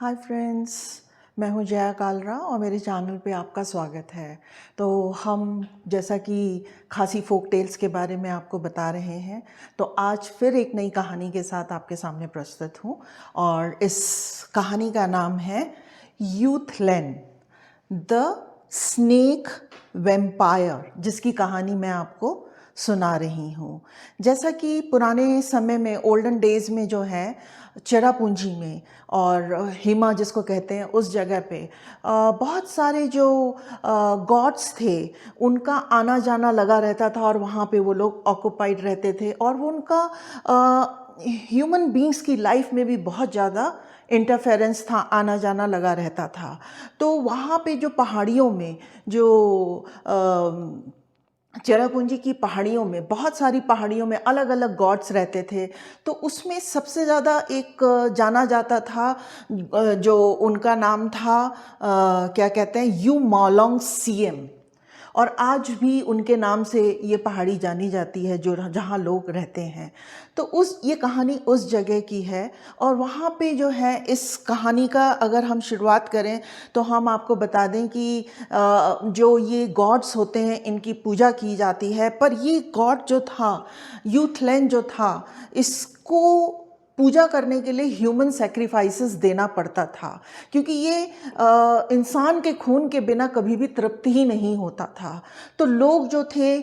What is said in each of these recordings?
Hi friends, मैं हूँ जया कालरा और मेरे चैनल पे आपका स्वागत है। तो हम जैसा कि खासी फोक टेल्स के बारे में आपको बता रहे हैं, तो आज फिर एक नई कहानी के साथ आपके सामने प्रस्तुत हूँ और इस कहानी का नाम है यूथलेन द स्नेक वेम्पायर, जिसकी कहानी मैं आपको सुना रही हूँ। जैसा कि पुराने समय में ओल्डन डेज में जो है चेरापूंजी में और हिमा जिसको कहते हैं उस जगह पे बहुत सारे जो गॉड्स थे उनका आना जाना लगा रहता था और वहाँ पे वो लोग ऑक्युपाइड रहते थे और वो उनका ह्यूमन बींग्स की लाइफ में भी बहुत ज़्यादा इंटरफेरेंस था, आना जाना लगा रहता था। तो वहाँ पे जो पहाड़ियों में जो चेरापूंजी की पहाड़ियों में बहुत सारी पहाड़ियों में अलग अलग गॉड्स रहते थे। तो उसमें सबसे ज़्यादा एक जाना जाता था जो उनका नाम था क्या कहते हैं, यू मॉलोंग सीएम। और आज भी उनके नाम से ये पहाड़ी जानी जाती है जो जहाँ लोग रहते हैं। तो ये कहानी उस जगह की है और वहाँ पे जो है इस कहानी का अगर हम शुरुआत करें तो हम आपको बता दें कि जो ये गॉड्स होते हैं इनकी पूजा की जाती है। पर ये गॉड जो था, यूथलेन जो था, इसको पूजा करने के लिए ह्यूमन सेक्रीफाइसेस देना पड़ता था, क्योंकि ये इंसान के खून के बिना कभी भी तृप्त ही नहीं होता था। तो लोग जो थे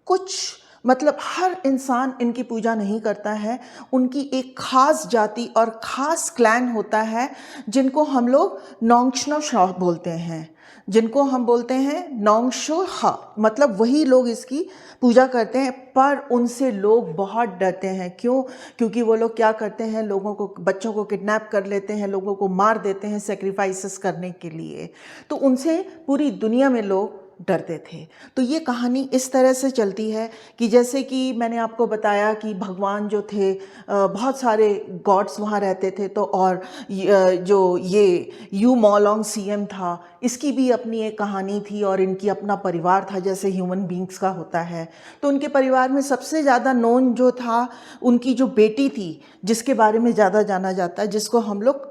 कुछ मतलब हर इंसान इनकी पूजा नहीं करता है। उनकी एक खास जाति और ख़ास क्लैन होता है जिनको हम लोग नोंगशनो शॉ बोलते हैं, जिनको हम बोलते हैं नोंगशो हा, मतलब वही लोग इसकी पूजा करते हैं। पर उनसे लोग बहुत डरते हैं। क्यों? क्योंकि वो लोग क्या करते हैं, लोगों को, बच्चों को किडनैप कर लेते हैं, लोगों को मार देते हैं सेक्रीफाइसेस करने के लिए। तो उनसे पूरी दुनिया में लोग डरते थे। तो ये कहानी इस तरह से चलती है कि जैसे कि मैंने आपको बताया कि भगवान जो थे, बहुत सारे गॉड्स वहाँ रहते थे। तो और जो ये यू मॉलोंग सीएम था, इसकी भी अपनी एक कहानी थी और इनकी अपना परिवार था जैसे ह्यूमन बींग्स का होता है। तो उनके परिवार में सबसे ज़्यादा नोन जो था, उनकी जो बेटी थी जिसके बारे में ज़्यादा जाना जाता है, जिसको हम लोग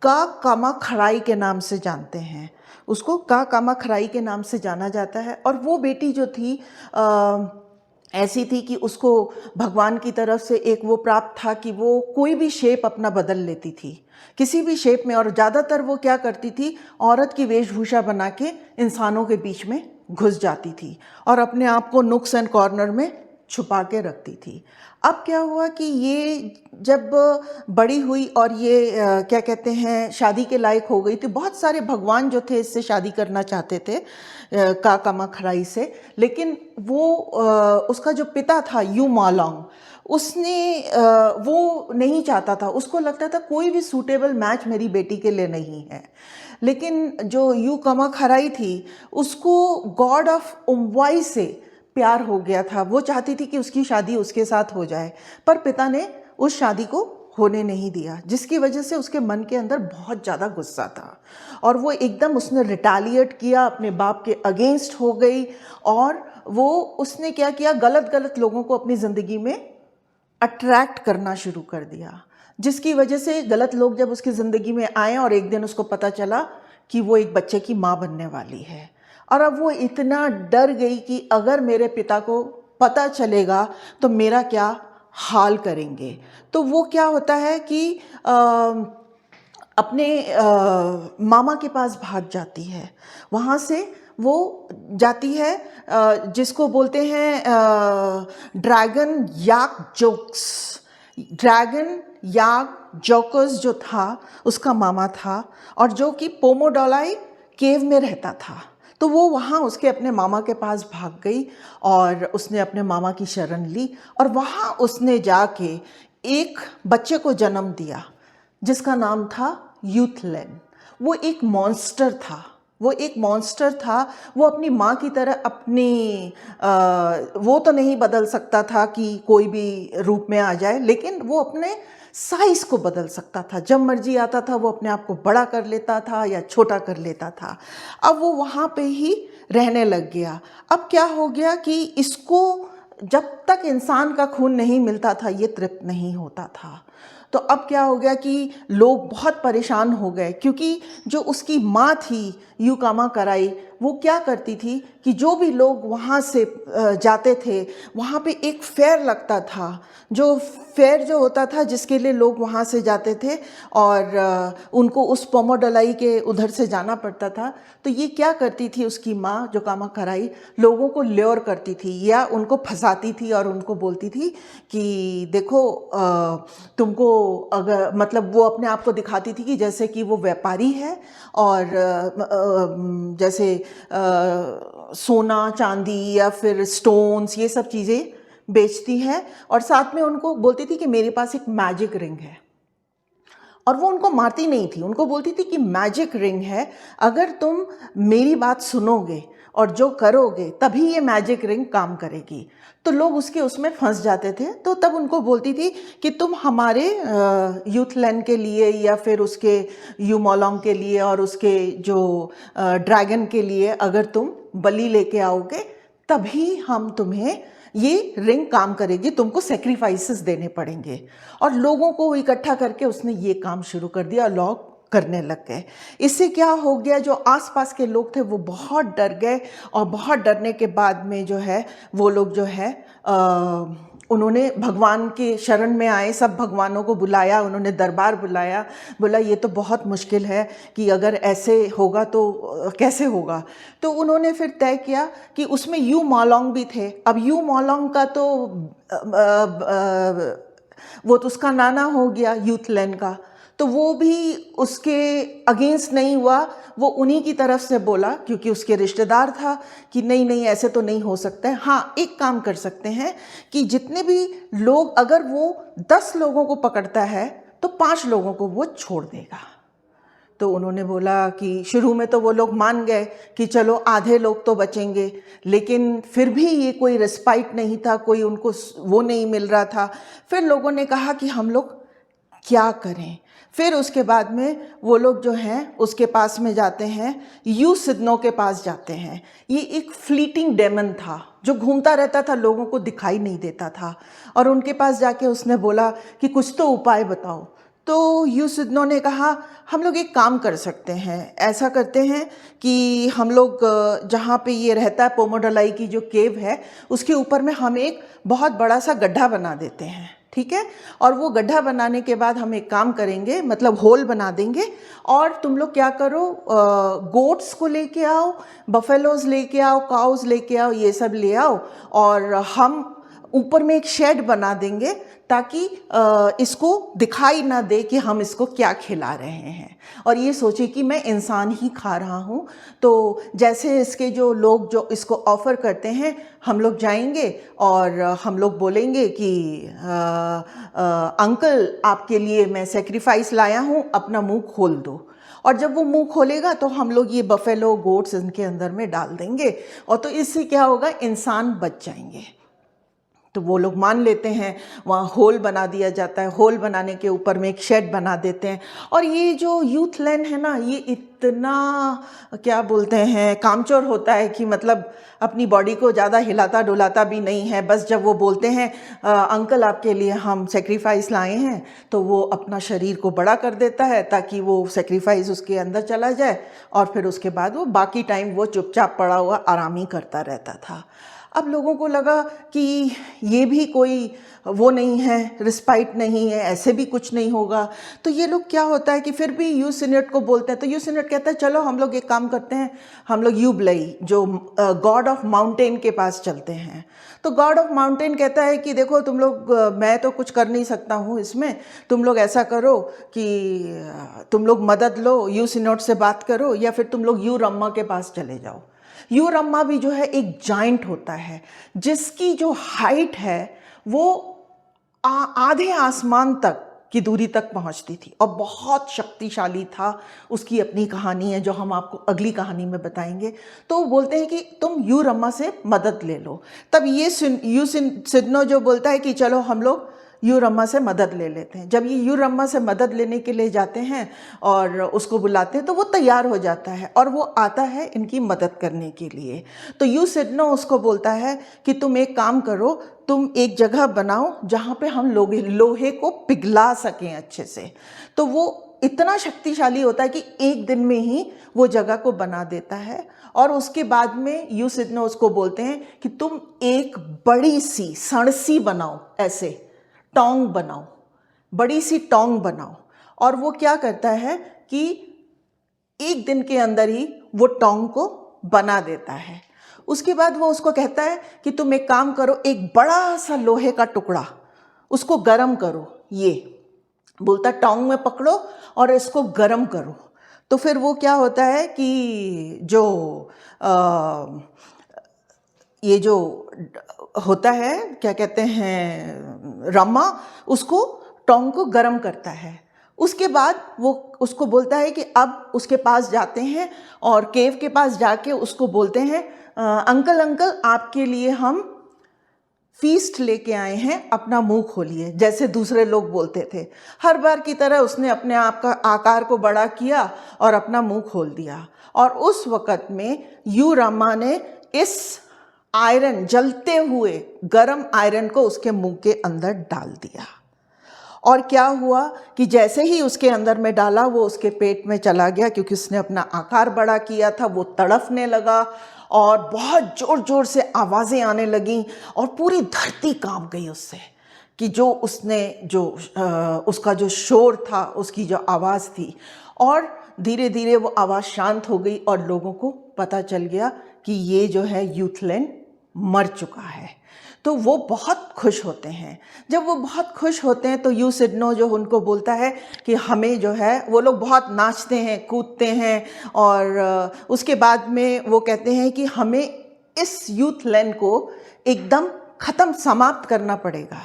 का कामा खराई के नाम से जानते हैं, उसको का कामा खराई के नाम से जाना जाता है। और वो बेटी जो थी ऐसी थी कि उसको भगवान की तरफ से एक वो प्राप्त था कि वो कोई भी शेप अपना बदल लेती थी, किसी भी शेप में। और ज़्यादातर वो क्या करती थी, औरत की वेशभूषा बना के इंसानों के बीच में घुस जाती थी और अपने आप को नुक्स एंड कॉर्नर में छुपा के रखती थी। अब क्या हुआ कि ये जब बड़ी हुई और ये क्या कहते हैं, शादी के लायक हो गई, तो बहुत सारे भगवान जो थे इससे शादी करना चाहते थे का कामा खराई से। लेकिन वो उसका जो पिता था यू मालोंग, उसने वो नहीं चाहता था। उसको लगता था कोई भी सूटेबल मैच मेरी बेटी के लिए नहीं है। लेकिन जो यू कामा खराई थी, उसको गॉड ऑफ उमवाई से प्यार हो गया था। वो चाहती थी कि उसकी शादी उसके साथ हो जाए, पर पिता ने उस शादी को होने नहीं दिया, जिसकी वजह से उसके मन के अंदर बहुत ज़्यादा गुस्सा था और वो एकदम उसने रिटालिएट किया, अपने बाप के अगेंस्ट हो गई। और वो उसने क्या किया, गलत गलत लोगों को अपनी ज़िंदगी में अट्रैक्ट करना शुरू कर दिया, जिसकी वजह से गलत लोग जब उसकी ज़िंदगी में आए और एक दिन उसको पता चला कि वो एक बच्चे की माँ बनने वाली है। और अब वो इतना डर गई कि अगर मेरे पिता को पता चलेगा तो मेरा क्या हाल करेंगे। तो वो क्या होता है कि अपने मामा के पास भाग जाती है। वहाँ से वो जाती है जिसको बोलते हैं ड्रैगन याक जोक्स। ड्रैगन याक जोकस जो था उसका मामा था और जो कि पोमोडोलाई केव में रहता था। तो वो वहाँ उसके अपने मामा के पास भाग गई और उसने अपने मामा की शरण ली और वहाँ उसने जाके एक बच्चे को जन्म दिया जिसका नाम था यूथलेन। वो एक मॉन्स्टर था, वो एक मॉन्स्टर था। वो अपनी माँ की तरह अपनी वो तो नहीं बदल सकता था कि कोई भी रूप में आ जाए, लेकिन वो अपने साइज़ को बदल सकता था। जब मर्जी आता था वो अपने आप को बड़ा कर लेता था या छोटा कर लेता था। अब वो वहाँ पे ही रहने लग गया। अब क्या हो गया कि इसको जब तक इंसान का खून नहीं मिलता था ये तृप्त नहीं होता था। तो अब क्या हो गया कि लोग बहुत परेशान हो गए, क्योंकि जो उसकी माँ थी यूकामा कराई, वो क्या करती थी कि जो भी लोग वहाँ से जाते थे, वहाँ पे एक फेयर लगता था, जो फेयर जो होता था जिसके लिए लोग वहाँ से जाते थे और उनको उस पोमोडलाई के उधर से जाना पड़ता था। तो ये क्या करती थी उसकी माँ जो कामा कराई, लोगों को ल्योर करती थी या उनको फंसाती थी और उनको बोलती थी कि देखो तुमको अगर मतलब वो अपने आप को दिखाती थी कि जैसे कि वो व्यापारी है और जैसे सोना चांदी या फिर स्टोन्स ये सब चीज़ें बेचती है, और साथ में उनको बोलती थी कि मेरे पास एक मैजिक रिंग है। और वो उनको मारती नहीं थी, उनको बोलती थी कि मैजिक रिंग है, अगर तुम मेरी बात सुनोगे और जो करोगे तभी ये मैजिक रिंग काम करेगी। तो लोग उसमें फंस जाते थे, तो तब उनको बोलती थी कि तुम हमारे यूथ लैंड के लिए या फिर उसके यूमोलोंग के लिए और उसके जो ड्रैगन के लिए अगर तुम बलि लेके आओगे तभी हम तुम्हें ये रिंग काम करेगी, तुमको सेक्रीफाइसेस देने पड़ेंगे। और लोगों को इकट्ठा करके उसने ये काम शुरू कर दिया, लोग करने लग गए। इससे क्या हो गया, जो आसपास के लोग थे वो बहुत डर गए, और बहुत डरने के बाद में जो है वो लोग जो है उन्होंने भगवान के शरण में आए, सब भगवानों को बुलाया, उन्होंने दरबार बुलाया, बोला ये तो बहुत मुश्किल है कि अगर ऐसे होगा तो कैसे होगा। तो उन्होंने फिर तय किया कि उसमें यू मॉलोंग भी थे। अब यू मॉलोंग का तो वो तो उसका नाना हो गया यूथ लैंड का, तो वो भी उसके अगेंस्ट नहीं हुआ, वो उन्हीं की तरफ से बोला क्योंकि उसके रिश्तेदार था कि नहीं नहीं ऐसे तो नहीं हो सकता है। हाँ, एक काम कर सकते हैं कि जितने भी लोग, अगर वो 10 लोगों को पकड़ता है तो 5 लोगों को वो छोड़ देगा। तो उन्होंने बोला कि शुरू में तो वो लोग मान गए कि चलो आधे लोग तो बचेंगे, लेकिन फिर भी ये कोई रिस्पाइट नहीं था, कोई उनको वो नहीं मिल रहा था। फिर लोगों ने कहा कि हम लोग क्या करें। फिर उसके बाद में वो लोग जो हैं उसके पास में जाते हैं, यू सिद्नो के पास जाते हैं। ये एक फ्लीटिंग डेमन था जो घूमता रहता था, लोगों को दिखाई नहीं देता था, और उनके पास जाके उसने बोला कि कुछ तो उपाय बताओ। तो यू सिद्नो ने कहा हम लोग एक काम कर सकते हैं, ऐसा करते हैं कि हम लोग जहाँ पे ये रहता है पोमोडलाई की जो केव है उसके ऊपर में हम एक बहुत बड़ा सा गड्ढा बना देते हैं, ठीक है। और वो गड्ढा बनाने के बाद हम एक काम करेंगे, मतलब होल बना देंगे, और तुम लोग क्या करो, गोट्स को लेके आओ, बफेलोज लेके आओ, काउज लेके आओ, ये सब ले आओ, और हम ऊपर में एक शेड बना देंगे ताकि इसको दिखाई ना दे कि हम इसको क्या खिला रहे हैं, और ये सोचे कि मैं इंसान ही खा रहा हूँ। तो जैसे इसके जो लोग जो इसको ऑफ़र करते हैं, हम लोग जाएंगे और हम लोग बोलेंगे कि अंकल आपके लिए मैं सेक्रीफाइस लाया हूँ, अपना मुंह खोल दो। और जब वो मुंह खोलेगा तो हम लोग ये बफेलो गोट्स इनके अंदर में डाल देंगे, और तो इससे क्या होगा, इंसान बच जाएंगे। तो वो लोग मान लेते हैं, वहाँ होल बना दिया जाता है, होल बनाने के ऊपर में एक शेड बना देते हैं। और ये जो यूथ लैंड है ना, ये इतना क्या बोलते हैं कामचोर होता है कि मतलब अपनी बॉडी को ज़्यादा हिलाता डुलाता भी नहीं है। बस जब वो बोलते हैं अंकल आपके लिए हम सेक्रीफाइस लाए हैं, तो वो अपना शरीर को बड़ा कर देता है ताकि वो सेक्रीफाइस उसके अंदर चला जाए, और फिर उसके बाद वो बाकी टाइम वो चुपचाप पड़ा हुआ आराम ही करता रहता था। अब लोगों को लगा कि ये भी कोई वो नहीं है, रिस्पाइट नहीं है, ऐसे भी कुछ नहीं होगा। तो ये लोग क्या होता है कि फिर भी यू सिनेट को बोलते हैं, तो यू सिनेट कहता है चलो हम लोग एक काम करते हैं, हम लोग यूबलई जो गॉड ऑफ माउंटेन के पास चलते हैं। तो गॉड ऑफ माउंटेन कहता है कि देखो तुम लोग, मैं तो कुछ कर नहीं सकता हूँ इसमें, तुम लोग ऐसा करो कि तुम लोग मदद लो, यू सिनेट से बात करो, या फिर तुम लोग यू रम्मा के पास चले जाओ। यू रम्मा भी जो है एक जाइंट होता है जिसकी जो हाइट है वो आधे आसमान तक की दूरी तक पहुंचती थी, और बहुत शक्तिशाली था। उसकी अपनी कहानी है जो हम आपको अगली कहानी में बताएंगे। तो बोलते हैं कि तुम यू रम्मा से मदद ले लो। तब ये यू सिद्नो जो बोलता है कि चलो हम लोग यूरम्मा से मदद ले लेते हैं। जब ये यूरम्मा से मदद लेने के लिए जाते हैं और उसको बुलाते हैं तो वो तैयार हो जाता है और वो आता है इनकी मदद करने के लिए। तो यूसिडनो उसको बोलता है कि तुम एक काम करो, तुम एक जगह बनाओ जहाँ पे हम लोहे को पिघला सकें अच्छे से। तो वो इतना शक्तिशाली होता है कि एक दिन में ही वो जगह को बना देता है। और उसके बाद में यूसिडनो उसको बोलते हैं कि तुम एक बड़ी सी सणसी बनाओ, ऐसे टोंग बनाओ, बड़ी सी टोंग बनाओ। और वो क्या करता है कि एक दिन के अंदर ही वो टोंग को बना देता है। उसके बाद वो उसको कहता है कि तुम एक काम करो, एक बड़ा सा लोहे का टुकड़ा उसको गरम करो, ये बोलता टोंग में पकड़ो और इसको गरम करो। तो फिर वो क्या होता है कि जो ये जो होता है क्या कहते हैं रमा, उसको टोंग को गरम करता है। उसके बाद वो उसको बोलता है कि अब उसके पास जाते हैं और केव के पास जाके उसको बोलते हैं अंकल अंकल आपके लिए हम फीस्ट लेके आए हैं, अपना मुंह खोलिए, जैसे दूसरे लोग बोलते थे। हर बार की तरह उसने अपने आप का आकार को बड़ा किया और अपना मुंह खोल दिया। और उस वक़्त में यूरम्मा ने इस आयरन, जलते हुए गरम आयरन को उसके मुंह के अंदर डाल दिया। और क्या हुआ कि जैसे ही उसके अंदर में डाला वो उसके पेट में चला गया, क्योंकि उसने अपना आकार बड़ा किया था। वो तड़फने लगा और बहुत ज़ोर ज़ोर से आवाज़ें आने लगीं और पूरी धरती कांप गई उससे, कि जो उसने उसका जो शोर था, उसकी जो आवाज़ थी। और धीरे धीरे वो आवाज़ शांत हो गई और लोगों को पता चल गया कि ये जो है यूथलेन मर चुका है। तो वो बहुत खुश होते हैं। जब वो बहुत खुश होते हैं तो यूसिडनो जो उनको बोलता है कि हमें जो है, वो लोग बहुत नाचते हैं, कूदते हैं और उसके बाद में वो कहते हैं कि हमें इस यूथलेन को एकदम ख़त्म, समाप्त करना पड़ेगा।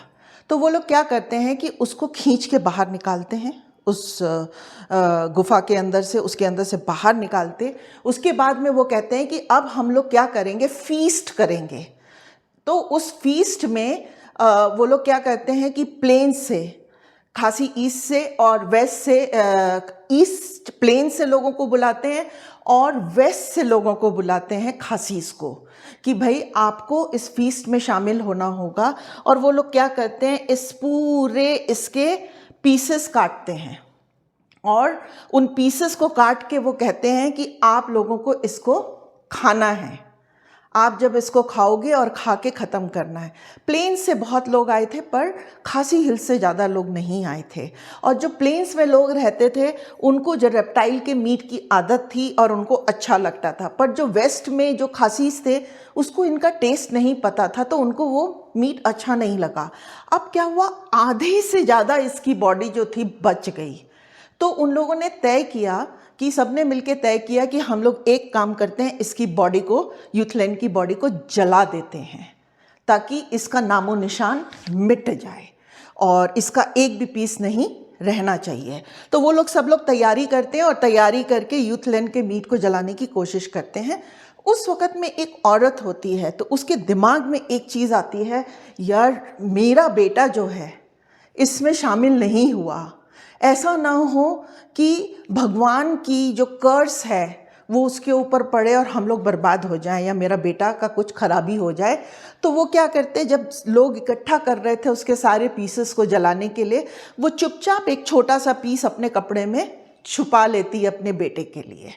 तो वो लोग क्या करते हैं कि उसको खींच के बाहर निकालते हैं, उस गुफा के अंदर से, उसके अंदर से बाहर निकालते। उसके बाद में वो कहते हैं कि अब हम लोग क्या करेंगे, फीस्ट करेंगे। तो उस फीस्ट में वो लोग क्या करते हैं कि प्लेन से, खासी ईस्ट से और वेस्ट से, ईस्ट प्लेन से लोगों को बुलाते हैं और वेस्ट से लोगों को बुलाते हैं, खासीस को, कि भाई आपको इस फीस्ट में शामिल होना होगा। और वो लोग क्या करते हैं, इस पूरे इसके पीसेस काटते हैं और उन पीसेस को काट के वो कहते हैं कि आप लोगों को इसको खाना है, आप जब इसको खाओगे और खा के ख़त्म करना है। प्लेन्स से बहुत लोग आए थे पर खासी हिल्स से ज़्यादा लोग नहीं आए थे। और जो प्लेन्स में लोग रहते थे उनको जो रेप्टाइल के मीट की आदत थी और उनको अच्छा लगता था, पर जो वेस्ट में जो खासीस थे उसको इनका टेस्ट नहीं पता था, तो उनको वो मीट अच्छा नहीं लगा। अब क्या हुआ, आधे से ज़्यादा इसकी बॉडी जो थी बच गई। तो उन लोगों ने तय किया कि सबने मिलके तय किया कि हम लोग एक काम करते हैं, इसकी बॉडी को, यूथलेन की बॉडी को जला देते हैं ताकि इसका नामो निशान मिट जाए और इसका एक भी पीस नहीं रहना चाहिए। तो वो लोग, सब लोग तैयारी करते हैं और तैयारी करके यूथलेन के मीट को जलाने की कोशिश करते हैं। उस वक़्त में एक औरत होती है तो उसके दिमाग में एक चीज़ आती है, यार मेरा बेटा जो है इसमें शामिल नहीं हुआ, ऐसा ना हो कि भगवान की जो कर्स है वो उसके ऊपर पड़े और हम लोग बर्बाद हो जाएं या मेरा बेटा का कुछ खराबी हो जाए। तो वो क्या करते, जब लोग इकट्ठा कर रहे थे उसके सारे पीसेस को जलाने के लिए, वो चुपचाप एक छोटा सा पीस अपने कपड़े में छुपा लेती है अपने बेटे के लिए।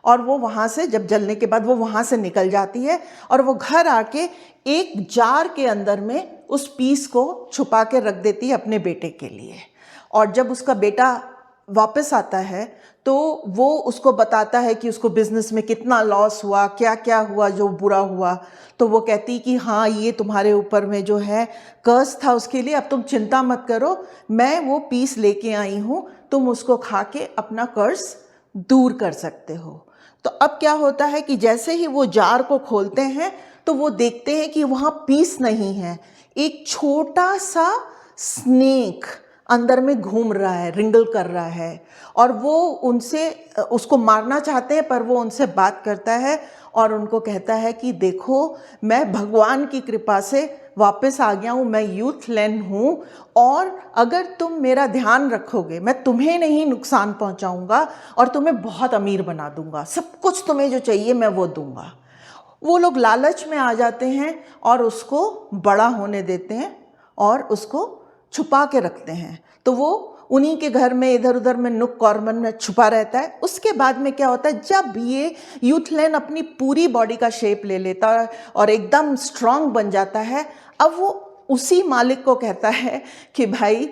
और वो वहाँ से, जब जलने के बाद वो वहाँ से निकल जाती है और वो घर आके एक जार के अंदर में उस पीस को छुपा के रख देती है अपने बेटे के लिए। और जब उसका बेटा वापस आता है तो वो उसको बताता है कि उसको बिज़नेस में कितना लॉस हुआ, क्या क्या हुआ, जो बुरा हुआ। तो वो कहती कि हाँ, ये तुम्हारे ऊपर में जो है कर्स था, उसके लिए अब तुम चिंता मत करो, मैं वो पीस लेके आई हूँ, तुम उसको खा के अपना कर्स दूर कर सकते हो। तो अब क्या होता है कि जैसे ही वो जार को खोलते हैं तो वो देखते हैं कि वहाँ पीस नहीं है, एक छोटा सा स्नेक अंदर में घूम रहा है, रिंगल कर रहा है। और वो उनसे, उसको मारना चाहते हैं पर वो उनसे बात करता है और उनको कहता है कि देखो, मैं भगवान की कृपा से वापस आ गया हूँ, मैं यूथ लेन हूँ, और अगर तुम मेरा ध्यान रखोगे मैं तुम्हें नहीं नुकसान पहुँचाऊँगा और तुम्हें बहुत अमीर बना दूँगा, सब कुछ तुम्हें जो चाहिए मैं वो दूँगा। वो लोग लालच में आ जाते हैं और उसको बड़ा होने देते हैं और उसको छुपा के रखते हैं। तो वो उन्हीं के घर में इधर उधर में नुक कॉर्नर में छुपा रहता है। उसके बाद में क्या होता है, जब ये यूथ लेन अपनी पूरी बॉडी का शेप ले लेता है और एकदम स्ट्रांग बन जाता है, अब वो उसी मालिक को कहता है कि भाई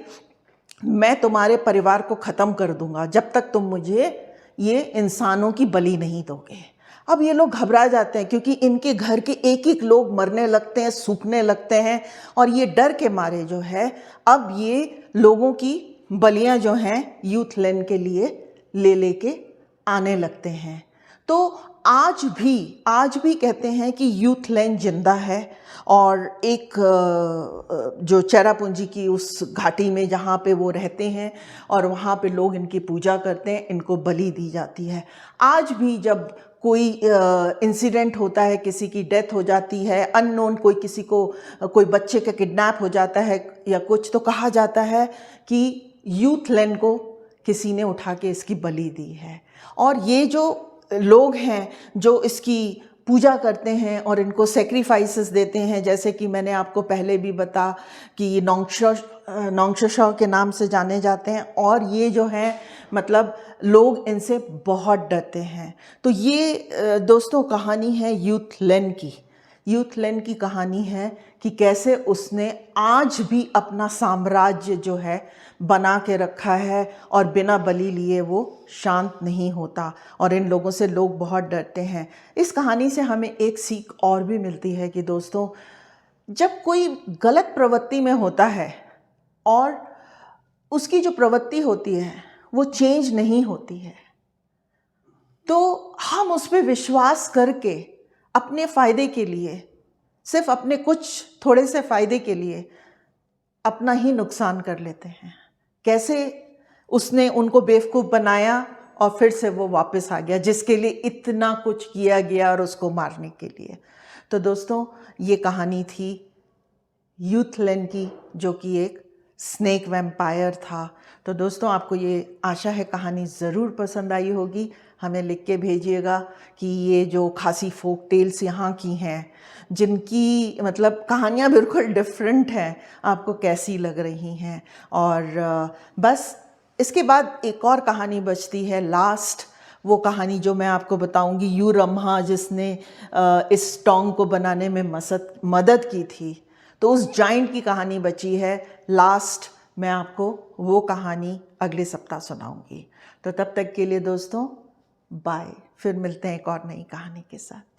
मैं तुम्हारे परिवार को ख़त्म कर दूंगा जब तक तुम मुझे ये इंसानों की बलि नहीं दोगे। अब ये लोग घबरा जाते हैं क्योंकि इनके घर के एक एक लोग मरने लगते हैं, सूखने लगते हैं, और ये डर के मारे जो है अब ये लोगों की बलियां जो हैं यूथ लेन के लिए ले लेके आने लगते हैं। तो आज भी कहते हैं कि यूथ लेन जिंदा है, और एक जो चेरापूंजी की उस घाटी में जहाँ पे वो रहते हैं और वहाँ पे लोग इनकी पूजा करते हैं, इनको बलि दी जाती है। आज भी जब कोई इंसिडेंट होता है, किसी की डेथ हो जाती है, अननोन किसी को कोई बच्चे का किडनैप हो जाता है या कुछ, तो कहा जाता है कि यूथ लेन को किसी ने उठा के इसकी बलि दी है। और ये जो लोग हैं जो इसकी पूजा करते हैं और इनको सेक्रीफाइसेस देते हैं, जैसे कि मैंने आपको पहले भी बता कि ये नोंगशोशो के नाम से जाने जाते हैं, और ये जो है मतलब लोग इनसे बहुत डरते हैं। तो ये दोस्तों कहानी है यूथ लेन की कहानी है कि कैसे उसने आज भी अपना साम्राज्य जो है बना के रखा है और बिना बलि लिए वो शांत नहीं होता, और इन लोगों से लोग बहुत डरते हैं। इस कहानी से हमें एक सीख और भी मिलती है कि दोस्तों, जब कोई गलत प्रवृत्ति में होता है और उसकी जो प्रवृत्ति होती है वो चेंज नहीं होती है, तो हम उस पर विश्वास करके अपने फ़ायदे के लिए, सिर्फ अपने कुछ थोड़े से फ़ायदे के लिए अपना ही नुकसान कर लेते हैं। कैसे उसने उनको बेवकूफ़ बनाया और फिर से वो वापस आ गया, जिसके लिए इतना कुछ किया गया और उसको मारने के लिए। तो दोस्तों, ये कहानी थी यूथ लेन की, जो कि एक स्नेक वैम्पायर था। तो दोस्तों, आपको ये आशा है कहानी ज़रूर पसंद आई होगी। हमें लिख के भेजिएगा कि ये जो खासी फोक टेल्स यहाँ की हैं, जिनकी मतलब कहानियाँ बिल्कुल डिफरेंट हैं, आपको कैसी लग रही हैं। और बस इसके बाद एक और कहानी बचती है लास्ट, वो कहानी जो मैं आपको बताऊंगी, यू रम्हा, जिसने इस टोंग को बनाने में मदद की थी। तो उस जाइंट की कहानी बची है लास्ट। मैं आपको वो कहानी अगले सप्ताह सुनाऊंगी। तो तब तक के लिए दोस्तों, बाय। फिर मिलते हैं एक और नई कहानी के साथ।